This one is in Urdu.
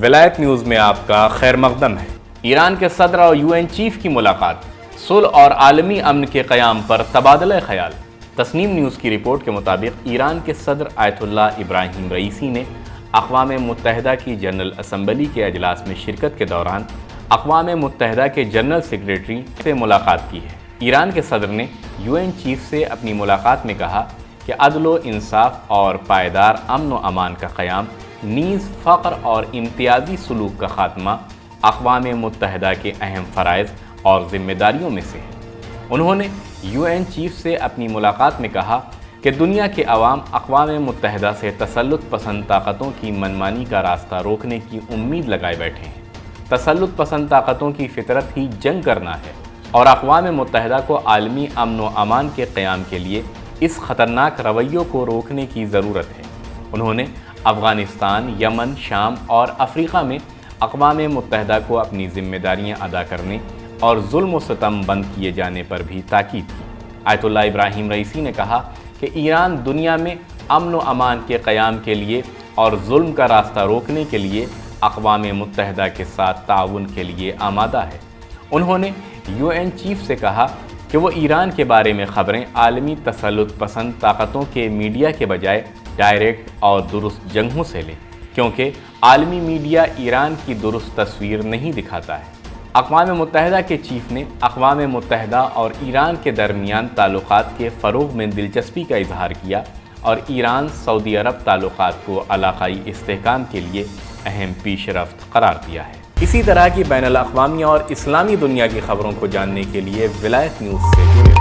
ولایت نیوز میں آپ کا خیر مقدم ہے۔ ایران کے صدر اور UN چیف کی ملاقات، صلح اور عالمی امن کے قیام پر تبادلہ خیال۔ تسنیم نیوز کی رپورٹ کے مطابق ایران کے صدر آیت اللہ ابراہیم رئیسی نے اقوام متحدہ کی جنرل اسمبلی کے اجلاس میں شرکت کے دوران اقوام متحدہ کے جنرل سیکریٹری سے ملاقات کی ہے۔ ایران کے صدر نے UN چیف سے اپنی ملاقات میں کہا کہ عدل و انصاف اور پائیدار امن و امان کا قیام، نیز فقر اور امتیازی سلوک کا خاتمہ اقوام متحدہ کے اہم فرائض اور ذمہ داریوں میں سے ہے۔ انہوں نے UN چیف سے اپنی ملاقات میں کہا کہ دنیا کے عوام اقوام متحدہ سے تسلط پسند طاقتوں کی منمانی کا راستہ روکنے کی امید لگائے بیٹھے ہیں۔ تسلط پسند طاقتوں کی فطرت ہی جنگ کرنا ہے اور اقوام متحدہ کو عالمی امن و امان کے قیام کے لیے اس خطرناک رویوں کو روکنے کی ضرورت ہے۔ انہوں نے افغانستان، یمن، شام اور افریقہ میں اقوام متحدہ کو اپنی ذمہ داریاں ادا کرنے اور ظلم و ستم بند کیے جانے پر بھی تاکید کی۔ آیت اللہ ابراہیم رئیسی نے کہا کہ ایران دنیا میں امن و امان کے قیام کے لیے اور ظلم کا راستہ روکنے کے لیے اقوام متحدہ کے ساتھ تعاون کے لیے آمادہ ہے۔ انہوں نے UN چیف سے کہا کہ وہ ایران کے بارے میں خبریں عالمی تسلط پسند طاقتوں کے میڈیا کے بجائے ڈائریکٹ اور درست جگہوں سے لیں، کیونکہ عالمی میڈیا ایران کی درست تصویر نہیں دکھاتا ہے۔ اقوام متحدہ کے چیف نے اقوام متحدہ اور ایران کے درمیان تعلقات کے فروغ میں دلچسپی کا اظہار کیا اور ایران سعودی عرب تعلقات کو علاقائی استحکام کے لیے اہم پیش رفت قرار دیا ہے۔ اسی طرح کی بین الاقوامی اور اسلامی دنیا کی خبروں کو جاننے کے لیے ولایت نیوز سے جڑے